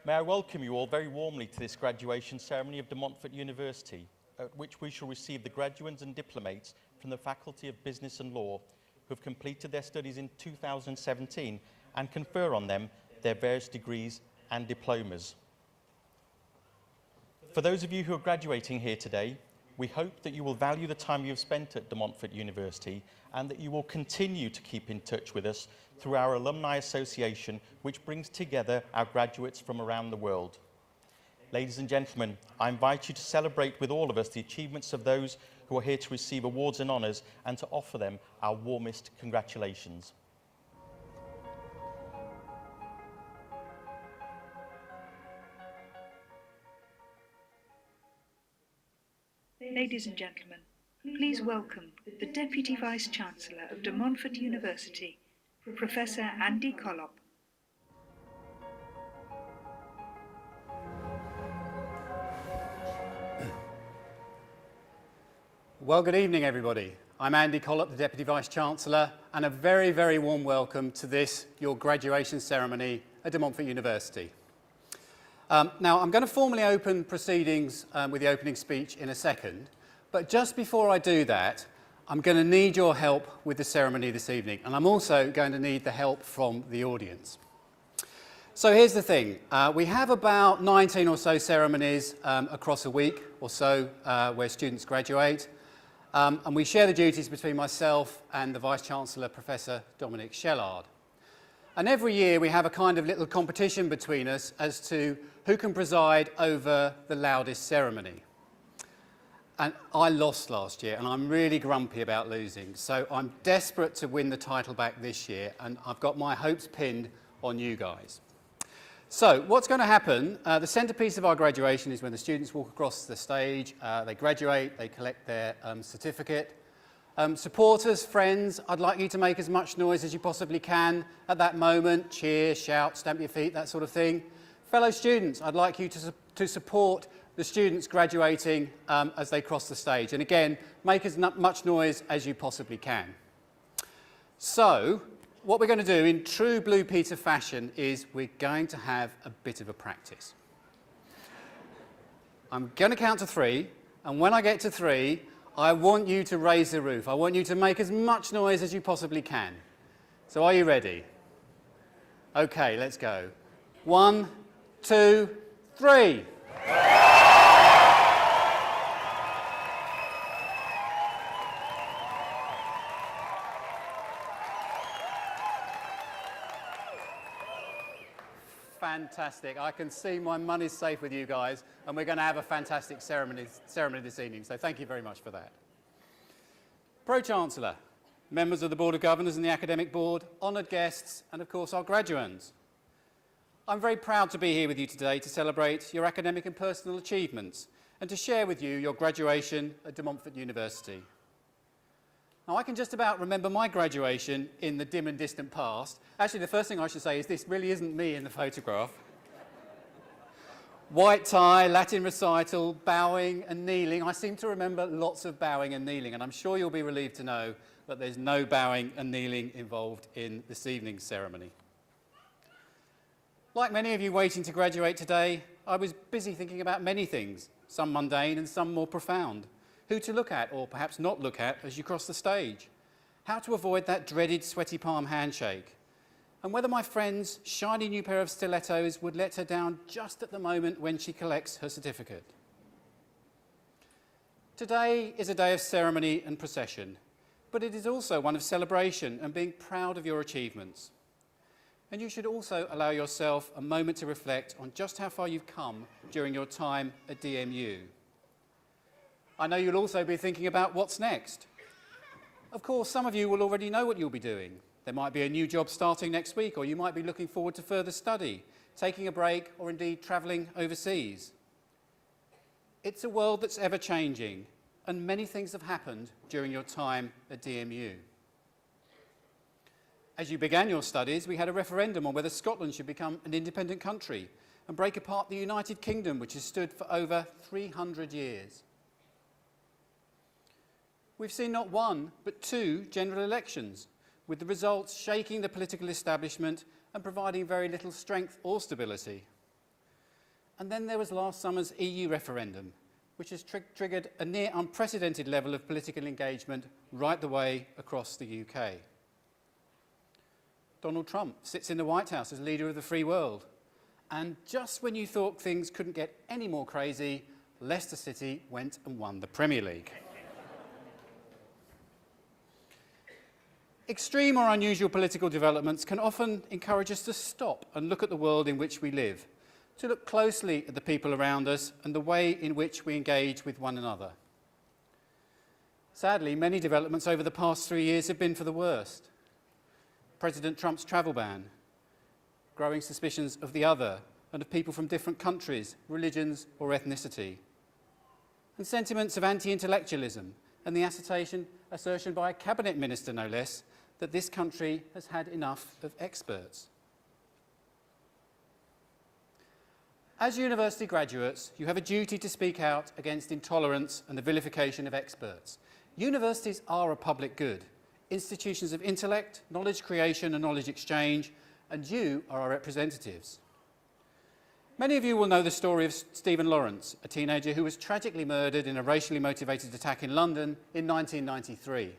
May I welcome you all very warmly to this graduation ceremony of De Montfort University, at which we shall receive the graduates and diplomates from the Faculty of Business and Law who have completed their studies in 2017 and confer on them their various degrees and diplomas. For those of you who are graduating here today, we hope that you will value the time you have spent at De Montfort University and that you will continue to keep in touch with us through our Alumni Association, which brings together our graduates from around the world. Ladies and gentlemen, I invite you to celebrate with all of us the achievements of those who are here to receive awards and honours and to offer them our warmest congratulations. Ladies and gentlemen, please welcome the Deputy Vice-Chancellor of De Montfort University, Professor Andy Collop. Well, good evening, everybody. I'm Andy Collop, the Deputy Vice-Chancellor, and a very, very warm welcome to this, your graduation ceremony at De Montfort University. Now, I'm going to formally open proceedings with the opening speech in a second, but just before I do that, I'm going to need your help with the ceremony this evening, and I'm also going to need the help from the audience. So here's the thing. We have about 19 or so ceremonies across a week or so where students graduate, and we share the duties between myself and the Vice-Chancellor, Professor Dominic Shellard. And every year we have a kind of little competition between us as to who can preside over the loudest ceremony. And I lost last year, and I'm really grumpy about losing. So I'm desperate to win the title back this year, and I've got my hopes pinned on you guys. So what's going to happen, the centrepiece of our graduation is when the students walk across the stage, they graduate, they collect their certificate. Supporters, friends, I'd like you to make as much noise as you possibly can at that moment. Cheer, shout, stamp your feet, that sort of thing. Fellow students, I'd like you to support the students graduating as they cross the stage. And again, make as much noise as you possibly can. So, what we're going to do in true Blue Peter fashion is we're going to have a bit of a practice. I'm going to count to 3, and when I get to 3, I want you to raise the roof. I want you to make as much noise as you possibly can. So are you ready? Okay, let's go. 1, 2, 3. Fantastic. I can see my money's safe with you guys, and we're going to have a fantastic ceremony this evening, so thank you very much for that. Pro-Chancellor, members of the Board of Governors and the Academic Board, honoured guests, and of course our graduands. I'm very proud to be here with you today to celebrate your academic and personal achievements and to share with you your graduation at De Montfort University. Now, I can just about remember my graduation in the dim and distant past. Actually, the first thing I should say is this really isn't me in the photograph. White tie, Latin recital, bowing and kneeling. I seem to remember lots of bowing and kneeling, and I'm sure you'll be relieved to know that there's no bowing and kneeling involved in this evening's ceremony. Like many of you waiting to graduate today, I was busy thinking about many things, some mundane and some more profound. Who to look at or perhaps not look at as you cross the stage. How to avoid that dreaded sweaty palm handshake. And whether my friend's shiny new pair of stilettos would let her down just at the moment when she collects her certificate. Today is a day of ceremony and procession, but it is also one of celebration and being proud of your achievements. And you should also allow yourself a moment to reflect on just how far you've come during your time at DMU. I know you'll also be thinking about what's next. Of course, some of you will already know what you'll be doing. There might be a new job starting next week, or you might be looking forward to further study, taking a break, or indeed travelling overseas. It's a world that's ever-changing, and many things have happened during your time at DMU. As you began your studies, we had a referendum on whether Scotland should become an independent country and break apart the United Kingdom, which has stood for over 300 years. We've seen not one, but 2 general elections, with the results shaking the political establishment and providing very little strength or stability. And then there was last summer's EU referendum, which has triggered a near unprecedented level of political engagement right the way across the UK. Donald Trump sits in the White House as leader of the free world. And just when you thought things couldn't get any more crazy, Leicester City went and won the Premier League. Extreme or unusual political developments can often encourage us to stop and look at the world in which we live, to look closely at the people around us and the way in which we engage with one another. Sadly, many developments over the past 3 years have been for the worst. President Trump's travel ban, growing suspicions of the other and of people from different countries, religions or ethnicity, and sentiments of anti-intellectualism and the assertion by a cabinet minister, no less, that this country has had enough of experts. As university graduates, you have a duty to speak out against intolerance and the vilification of experts. Universities are a public good, institutions of intellect, knowledge creation and knowledge exchange, and you are our representatives. Many of you will know the story of Stephen Lawrence, a teenager who was tragically murdered in a racially motivated attack in London in 1993.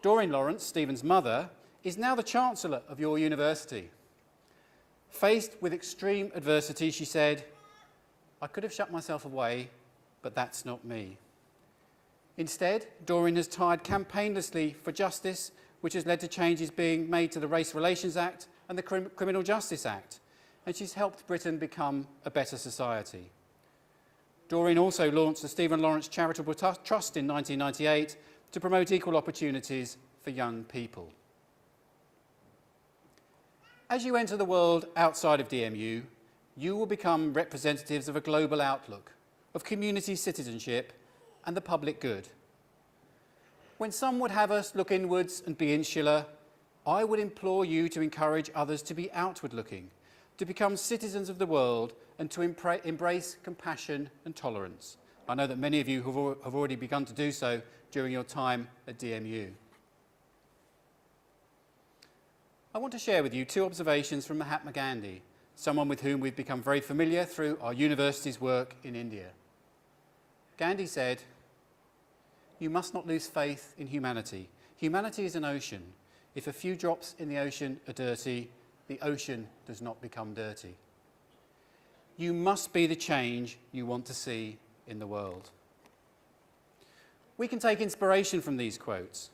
Doreen Lawrence, Stephen's mother, is now the Chancellor of your university. Faced with extreme adversity, she said, "I could have shut myself away, but that's not me." Instead, Doreen has campaignlessly for justice, which has led to changes being made to the Race Relations Act and the Criminal Justice Act, and she's helped Britain become a better society. Doreen also launched the Stephen Lawrence Charitable Trust in 1998 to promote equal opportunities for young people. As you enter the world outside of DMU, you will become representatives of a global outlook, of community citizenship and the public good. When some would have us look inwards and be insular, I would implore you to encourage others to be outward-looking, to become citizens of the world and to embrace compassion and tolerance. I know that many of you have already begun to do so during your time at DMU. I want to share with you two observations from Mahatma Gandhi, someone with whom we've become very familiar through our university's work in India. Gandhi said, "You must not lose faith in humanity. Humanity is an ocean. If a few drops in the ocean are dirty, the ocean does not become dirty." You must be the change you want to see in the world. We can take inspiration from these quotes.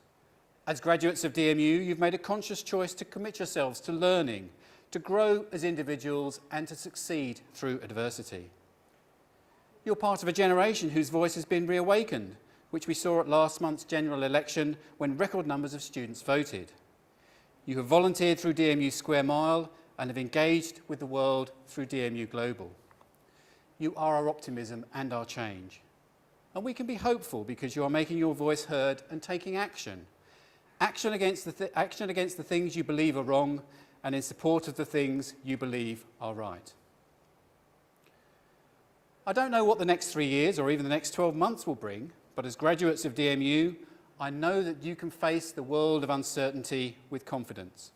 As graduates of DMU, you've made a conscious choice to commit yourselves to learning, to grow as individuals and to succeed through adversity. You're part of a generation whose voice has been reawakened, which we saw at last month's general election when record numbers of students voted. You have volunteered through DMU Square Mile and have engaged with the world through DMU Global. You are our optimism and our change. And we can be hopeful because you are making your voice heard and taking action. Action against the things you believe are wrong and in support of the things you believe are right. I don't know what the next 3 years or even the next 12 months will bring, but as graduates of DMU, I know that you can face the world of uncertainty with confidence.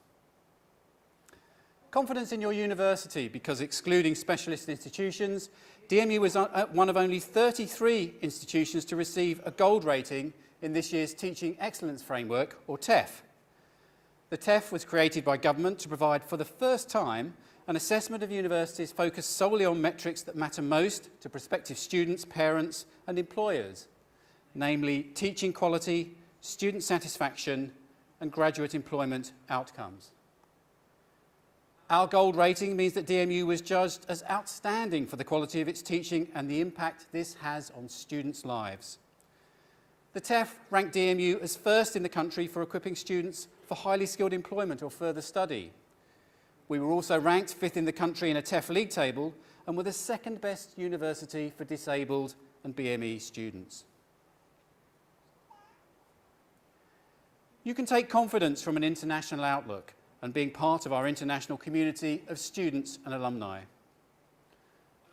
Confidence in your university because, excluding specialist institutions, DMU was one of only 33 institutions to receive a gold rating in this year's Teaching Excellence Framework, or TEF. The TEF was created by government to provide, for the first time, an assessment of universities focused solely on metrics that matter most to prospective students, parents and employers, namely teaching quality, student satisfaction and graduate employment outcomes. Our gold rating means that DMU was judged as outstanding for the quality of its teaching and the impact this has on students' lives. The TEF ranked DMU as first in the country for equipping students for highly skilled employment or further study. We were also ranked 5th in the country in a TEF league table and were the second best university for disabled and BME students. You can take confidence from an international outlook and being part of our international community of students and alumni.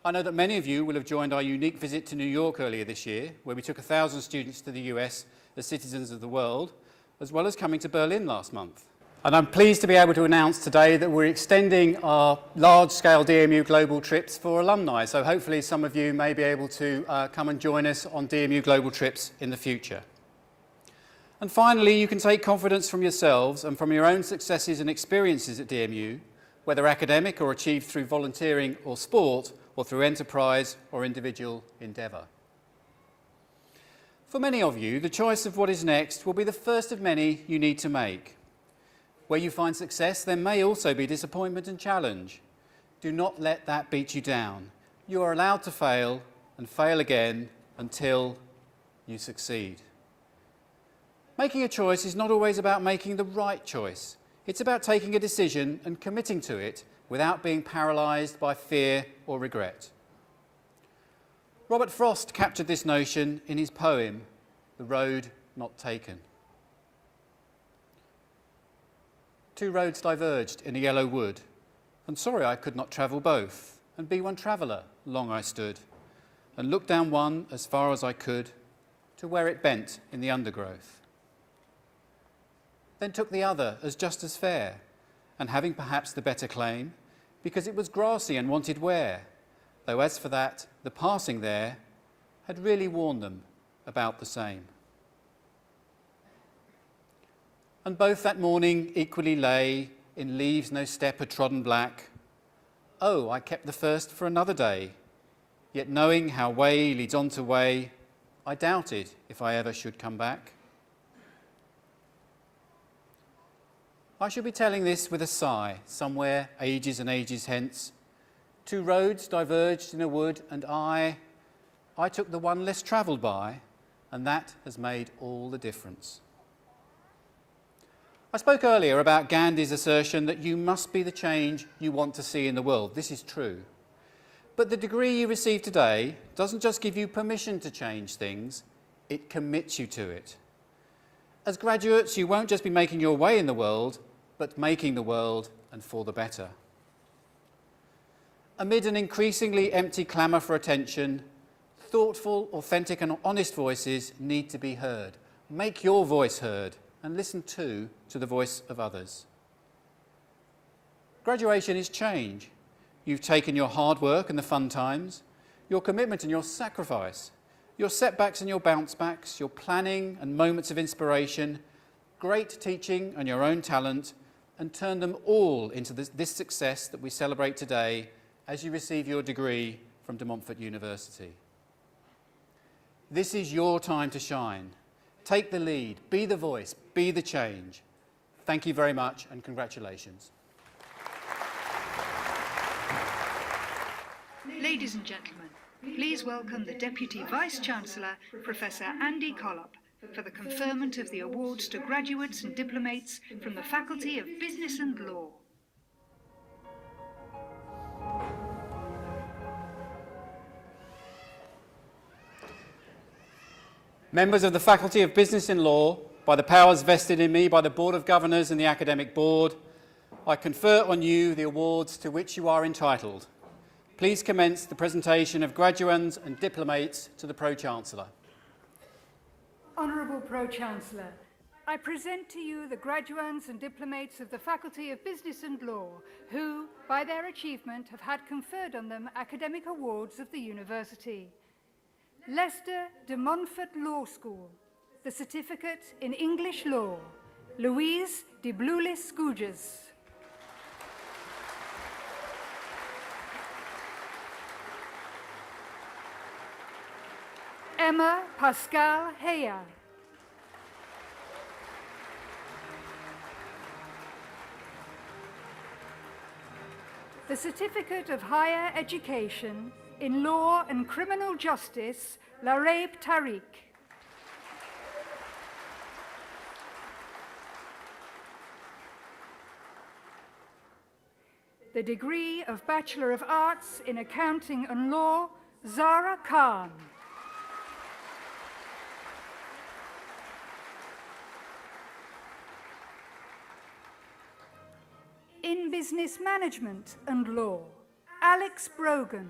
I know that many of you will have joined our unique visit to New York earlier this year, where we took 1,000 students to the US as citizens of the world, as well as coming to Berlin last month. And I'm pleased to be able to announce today that we're extending our large-scale DMU global trips for alumni. So hopefully some of you may be able to come and join us on DMU global trips in the future. And finally, you can take confidence from yourselves and from your own successes and experiences at DMU, whether academic or achieved through volunteering or sport, or through enterprise or individual endeavour. For many of you, the choice of what is next will be the first of many you need to make. Where you find success, there may also be disappointment and challenge. Do not let that beat you down. You are allowed to fail and fail again until you succeed. Making a choice is not always about making the right choice. It's about taking a decision and committing to it without being paralysed by fear or regret. Robert Frost captured this notion in his poem, The Road Not Taken. Two roads diverged in a yellow wood, and sorry I could not travel both, and be one traveller, long I stood, and looked down one as far as I could, to where it bent in the undergrowth. Then took the other as just as fair, and having perhaps the better claim, because it was grassy and wanted wear, though as for that, the passing there had really warned them about the same. And both that morning equally lay, in leaves no step had trodden black. Oh, I kept the first for another day, yet knowing how way leads on to way, I doubted if I ever should come back. I shall be telling this with a sigh, somewhere ages and ages hence. Two roads diverged in a wood, and I took the one less travelled by, and that has made all the difference. I spoke earlier about Gandhi's assertion that you must be the change you want to see in the world. This is true. But the degree you receive today doesn't just give you permission to change things, it commits you to it. As graduates, you won't just be making your way in the world, but making the world and for the better. Amid an increasingly empty clamour for attention, thoughtful, authentic and honest voices need to be heard. Make your voice heard and listen too to the voice of others. Graduation is change. You've taken your hard work and the fun times, your commitment and your sacrifice, your setbacks and your bounce backs, your planning and moments of inspiration, great teaching and your own talent, and turn them all into this success that we celebrate today as you receive your degree from De Montfort University. This is your time to shine. Take the lead, be the voice, be the change. Thank you very much and congratulations. Ladies and gentlemen, please welcome the Deputy Vice-Chancellor, Professor Andy Collop, for the conferment of the awards to graduates and diplomates from the Faculty of Business and Law. Members of the Faculty of Business and Law, by the powers vested in me by the Board of Governors and the Academic Board, I confer on you the awards to which you are entitled. Please commence the presentation of graduands and diplomates to the Pro-Chancellor. Honourable Pro-Chancellor, I present to you the graduands and diplomates of the Faculty of Business and Law who, by their achievement, have had conferred on them academic awards of the University. Leicester de Montfort Law School, the Certificate in English Law, Louise de Blulis Gouges. Emma Pascal Heya. The Certificate of Higher Education in Law and Criminal Justice, Lareib Tariq. The degree of Bachelor of Arts in Accounting and Law, Zara Khan. In Business Management and Law, Alex Brogan.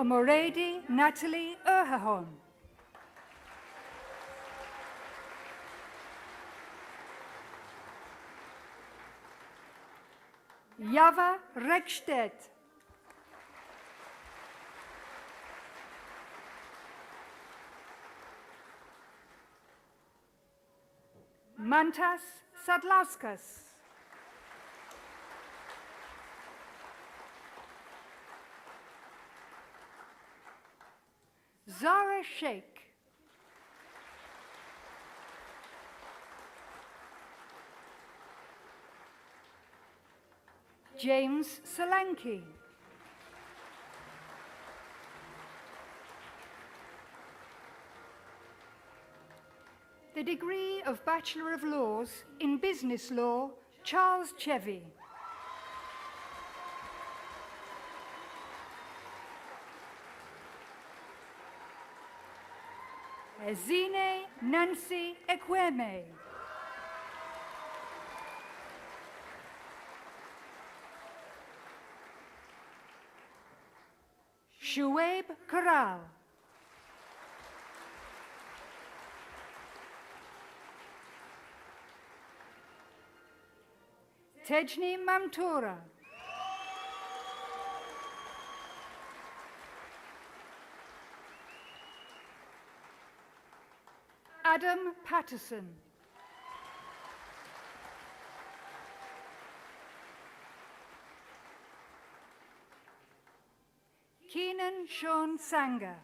Omoredi Natalie Erhahon. Java Rekstedt. Mantas Sadlauskas. Zara Sheikh. James Solanki. The degree of Bachelor of Laws in Business Law, Charles Chevy. Ezine Nancy Ekweme. Shuaib Karal. Tejni Mamtura. Adam Patterson. Keenan Sean Sanger.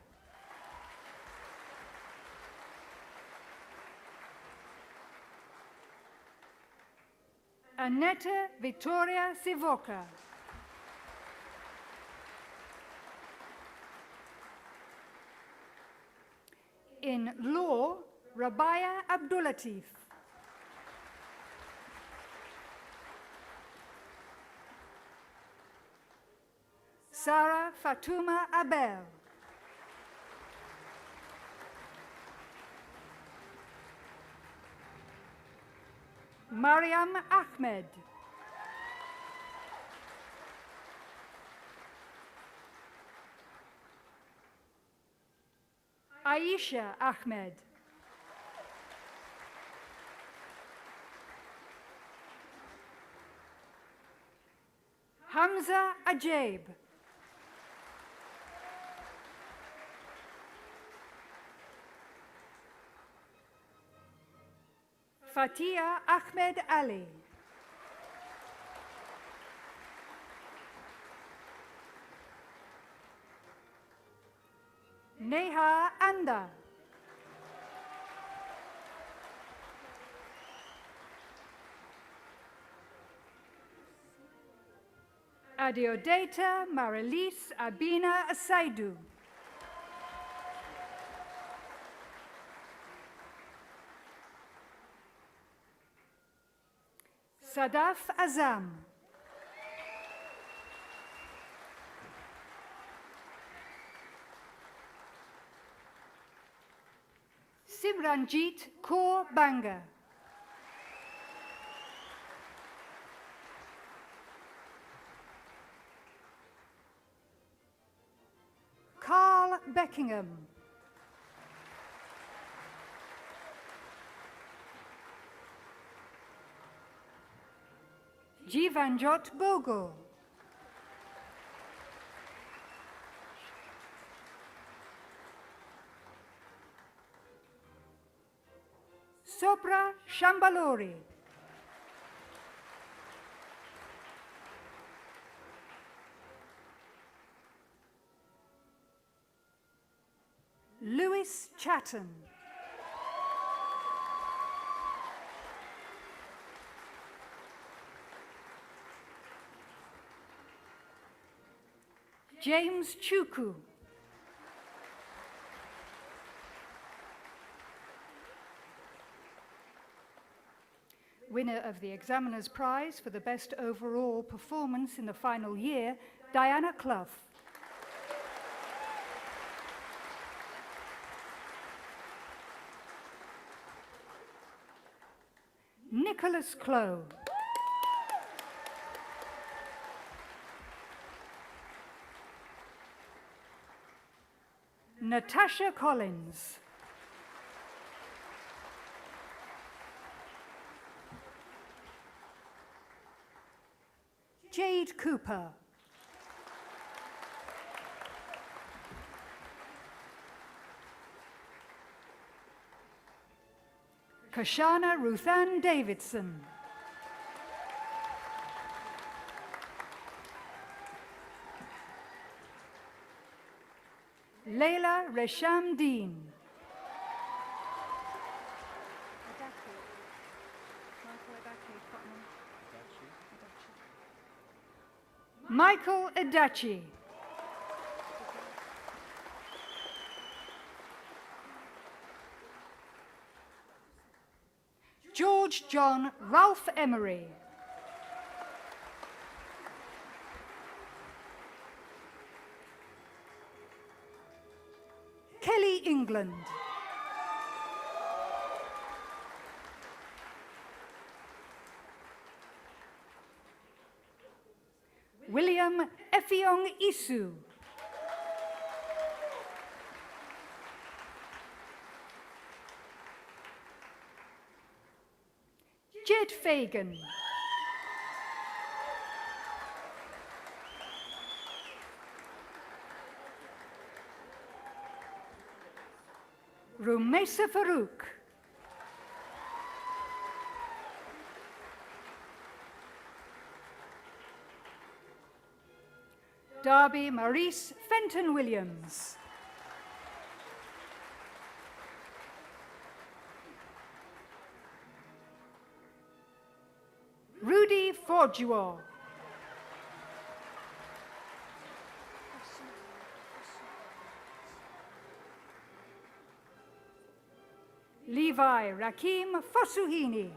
Annette Victoria Sivoka. In law, Rabia Abdulatif. Sarah Fatuma Abel. Mariam Ahmed. Aisha Ahmed. Hamza Ajaib. Fatia Ahmed Ali. Neha Anda. Adeodata Marilis Abina Asaidu. Sadaf Azam. Simranjit Kaur Banga. Carl Beckingham. Jivanjot Bogo. Sopra Shambalori. Louis Chatton. James Chuku. Winner of the Examiner's Prize for the Best Overall Performance in the Final Year, Diana Clough. Nicholas Clough. Natasha Collins. Jade Cooper. Kashana Ruthann Davidson. Leila Resham Dean. Michael Adachi. George John Ralph Emery. Kelly England. William Effiong Isu. Jed Fagan. Rumesa Farouk. Darby Maurice Fenton Williams. Rudy Forduo. Levi Rakim Fosuhini.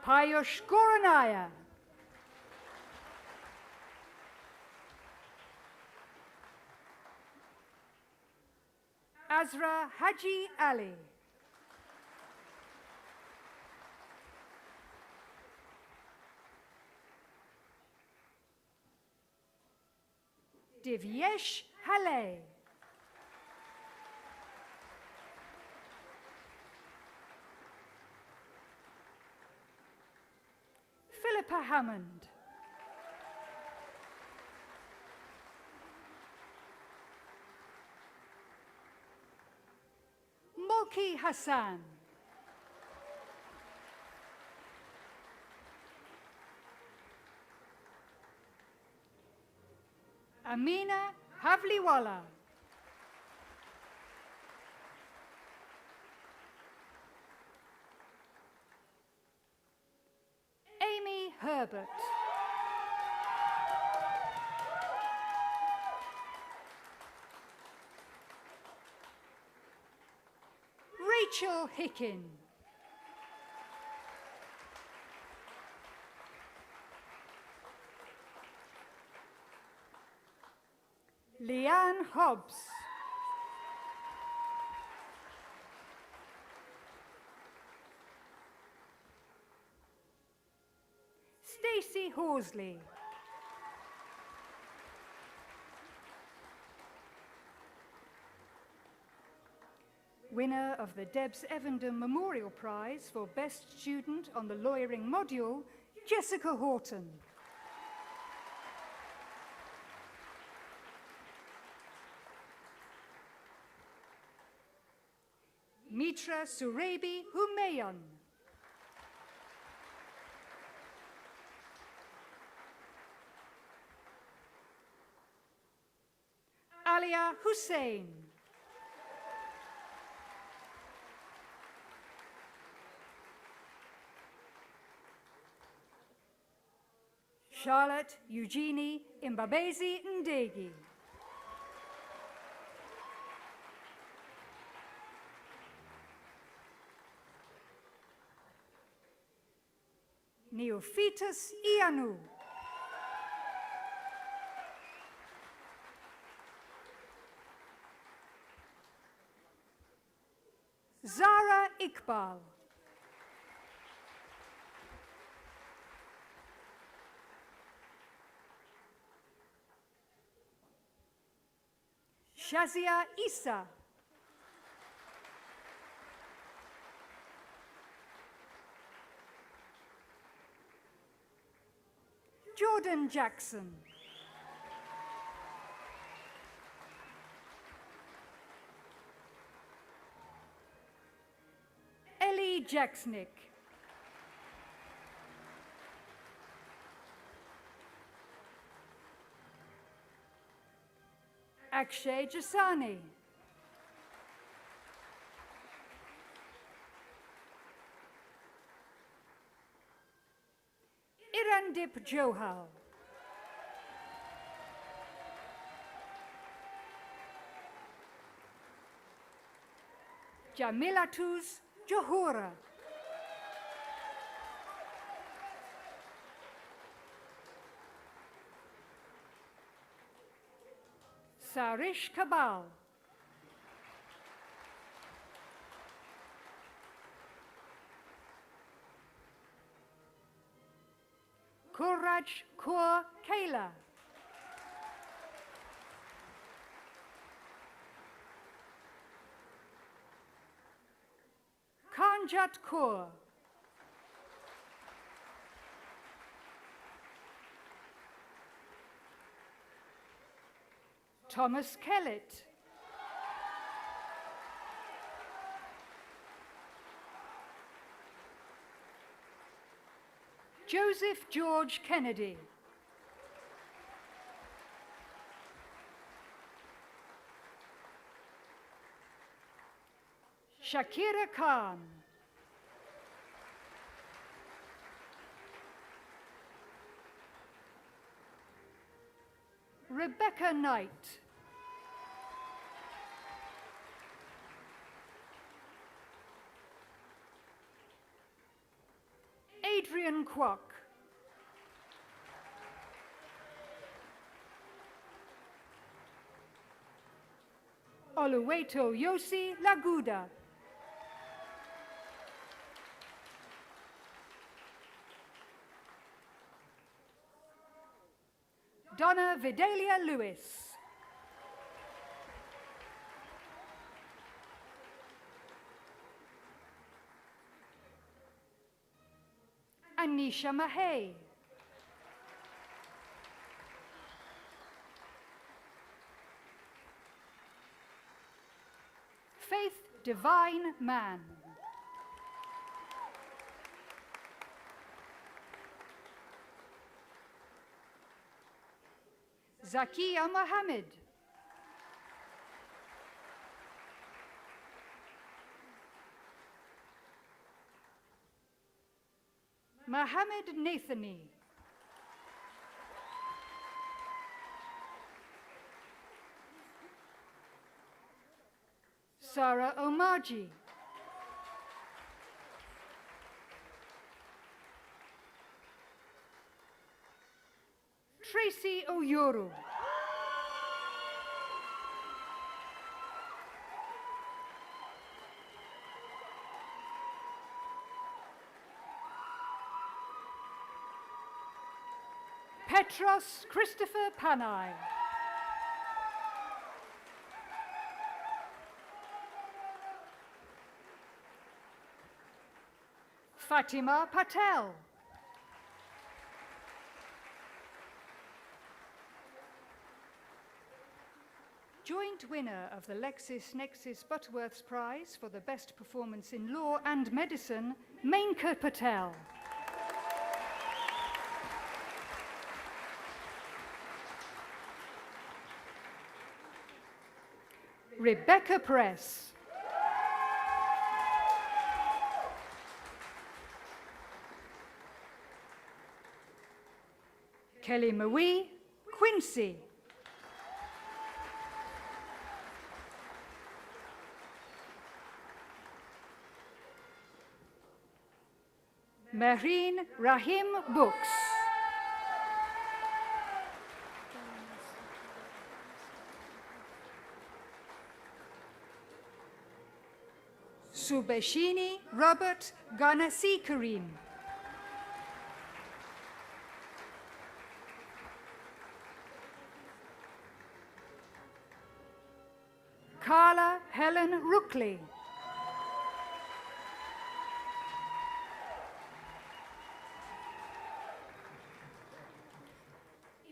Payush Goranaya. Azra Haji Ali. Divyesh Hale. Philippa Hammond. Moki Hassan. Amina Havliwala. Amy Herbert. Rachel Hickin. Leanne Hobbs. Stacey Horsley. Winner of the Debs Evenden Memorial Prize for Best Student on the Lawyering Module, Jessica Horton. Mitra Surebi Humayon. Alia Hussein. Charlotte Eugenie Mbabezi Ndegi. Neophytus Ianu. Zara Iqbal. Shazia Issa. Jordan Jackson. Ellie Jacksnick. Akshay Jasani. Irandip Johal. Jamilatus Johura. Sarish Kabal. Kuraj Kaur Kayla. Kanjat Kaur. Thomas Kellett. Joseph George Kennedy. Shakira Khan. Rebecca Knight. Adrian Kwok. Oluweto Yosi Laguda. Donna Vidalia Lewis. Anisha Mahay. Faith Divine Man. Zakia Mohammed. Mohammed Nathani. Sarah Omaji. Tracy Oyoro. Petros Christopher Panay. Fatima Patel. Joint winner of the LexisNexis Butterworth's Prize for the Best Performance in Law and Medicine, Menka Patel. Rebecca Press. Kelly Marie Quincy. Mehreen Rahim Books. Subeshini Robert Ganasi Karim. Carla Helen Rookley.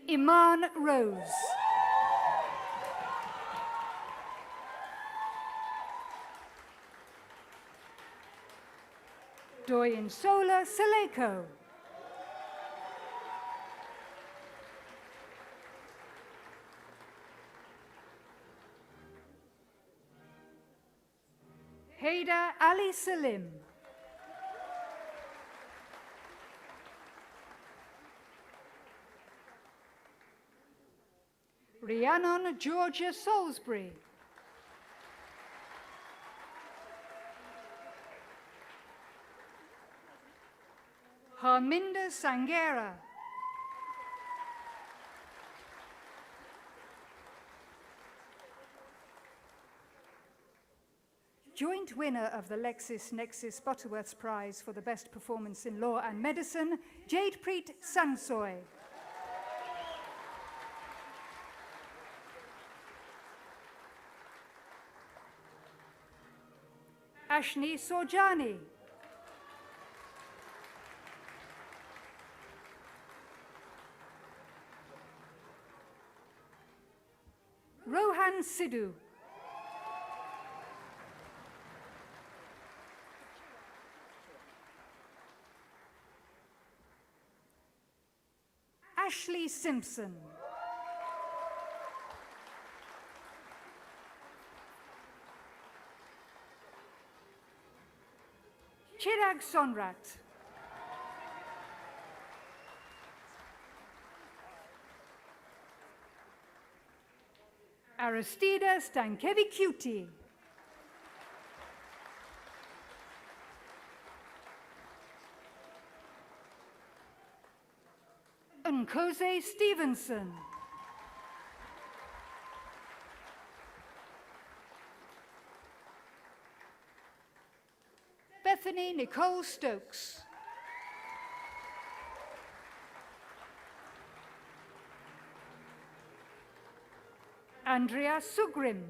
Iman Rose. Doyinsola Saleko. Haida Ali Salim. Rhiannon Georgia Salisbury. Harminder Sangera. Joint winner of the LexisNexis Butterworths Prize for the Best Performance in Law and Medicine, Jadepreet Sansoy. Ashni Sorjani. Rohan Sidhu. Ashley Simpson. Chirag Sonrat. Aristida Stankevicuti. Nkosi Stevenson. Bethany Nicole Stokes. Andrea Sugrim.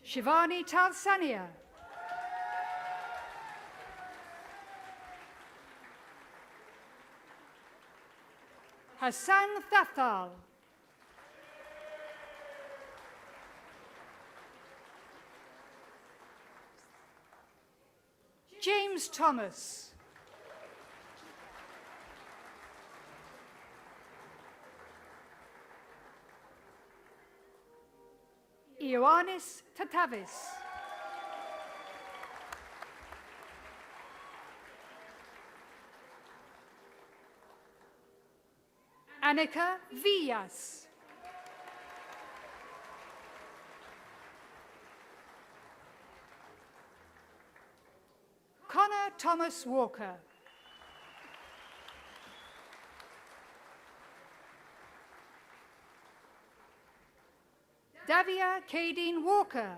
Shivani Talsania. Hassan Thathal. James Thomas. Ioannis Tatavis. Annika Villas. Connor Thomas Walker. Davia Kadeen Walker.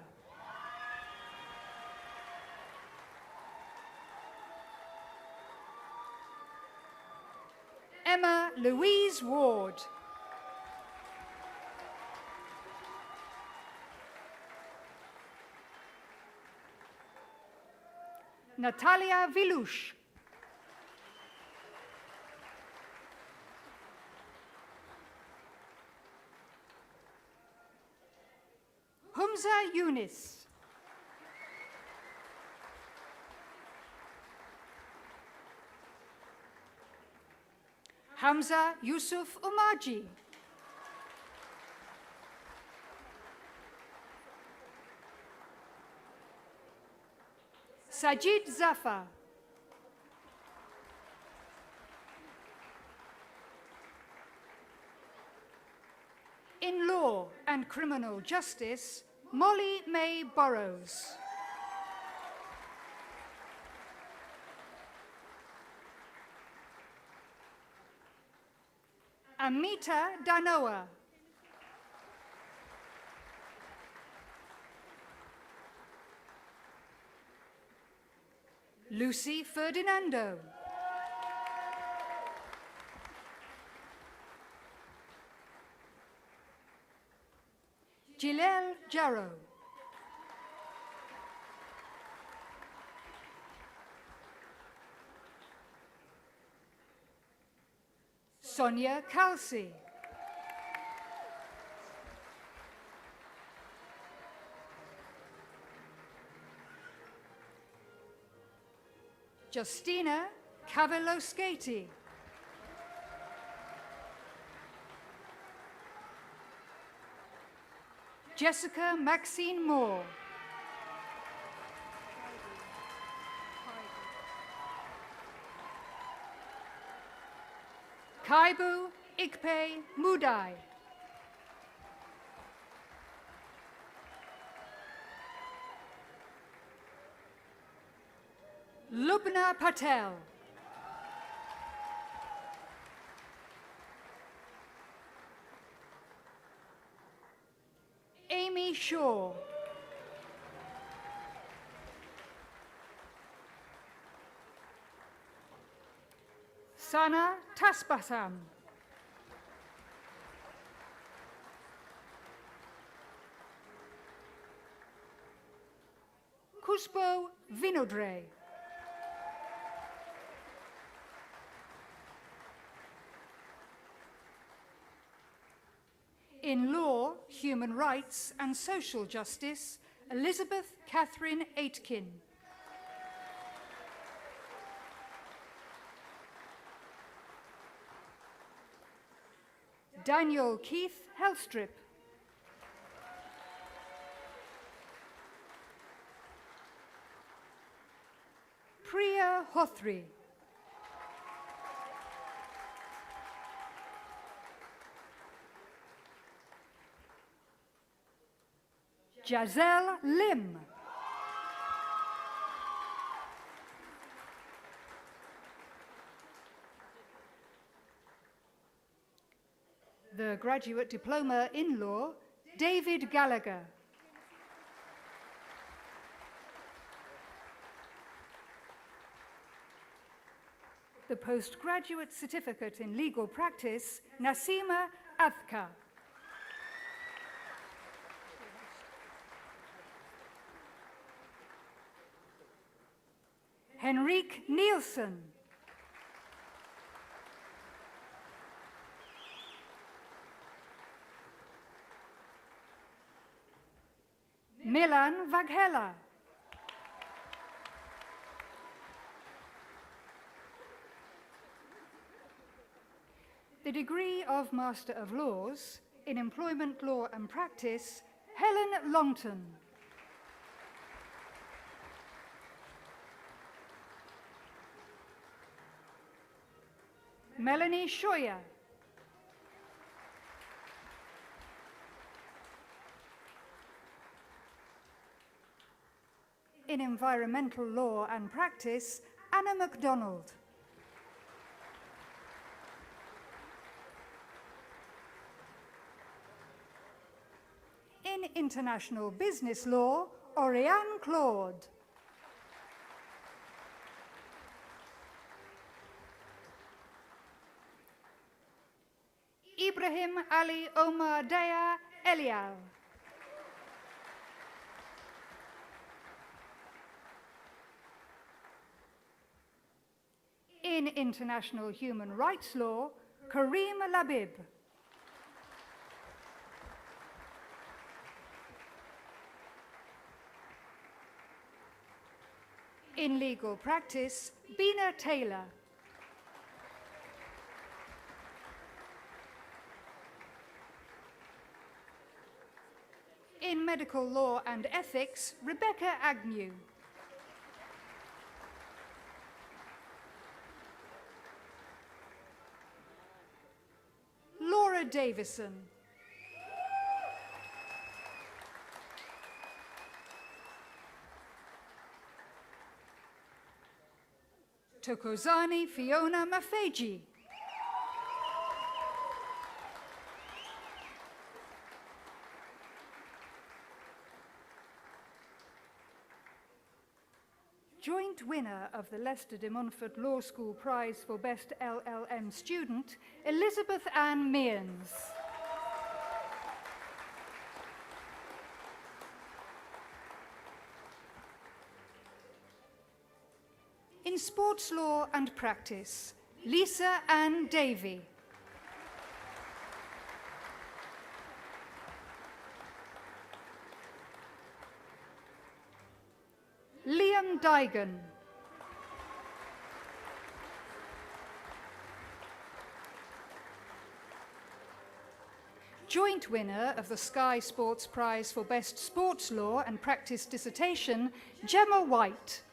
Emma Louise Ward. Natalia Vilush. Humza Yunis. Hamza Yusuf Umaji. Sajid Zafar. In law and criminal justice, Molly May Burrows. Amita Danoa. Lucy Ferdinando. Gilel Jarrow. Sonia Kalsi. Justina Cavallo-Skati. Jessica Maxine Moore. Kaibu Ikpe Mudai. Lubna Patel. Amy Shaw. Sana Tasbasam. Kuspo Vinodre. In law, human rights and social justice, Elizabeth Catherine Aitken. Daniel Keith Helstrip. Priya Hothri. Giselle Lim. The Graduate Diploma in Law, David Gallagher. The Postgraduate Certificate in Legal Practice, Nasima Athka. Henrik Nielsen. Milan Vaghela. The degree of Master of Laws in Employment Law and Practice, Helen Longton. Melanie Shoya. In Environmental Law and Practice, Anna MacDonald. In International Business Law, Oriane Claude. Ibrahim Ali Omar Daya Elial. In International Human Rights Law, Karim Labib. In Legal Practice, Bina Taylor. In Medical Law and Ethics, Rebecca Agnew. Laura Davison. Tokozani Fiona Mafeji. Joint winner of the Leicester de Montfort Law School Prize for Best LLM Student, Elizabeth Ann Mearns. In Sports Law and Practice, Lisa Ann Davey. Liam Dygan. Joint winner of the Sky Sports Prize for Best Sports Law and Practice Dissertation, Gemma White.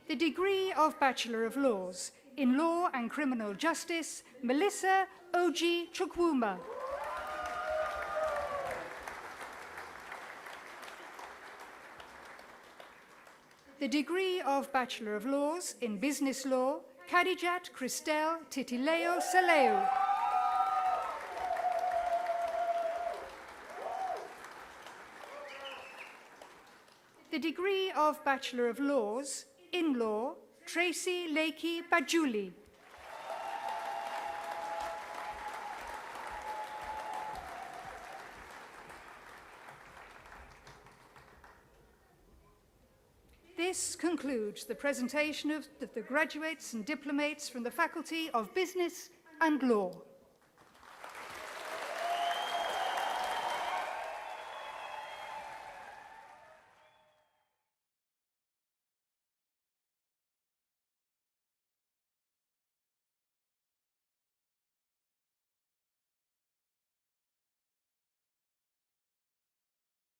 The degree of Bachelor of Laws in Law and Criminal Justice, Melissa Oji Chukwuma. The degree of Bachelor of Laws in Business Law, Kadijat Christelle Titileo Saleu. The degree of Bachelor of Laws in Law, Tracy Lakey Bajuli. This concludes the presentation of the graduates and diplomates from the Faculty of Business and Law.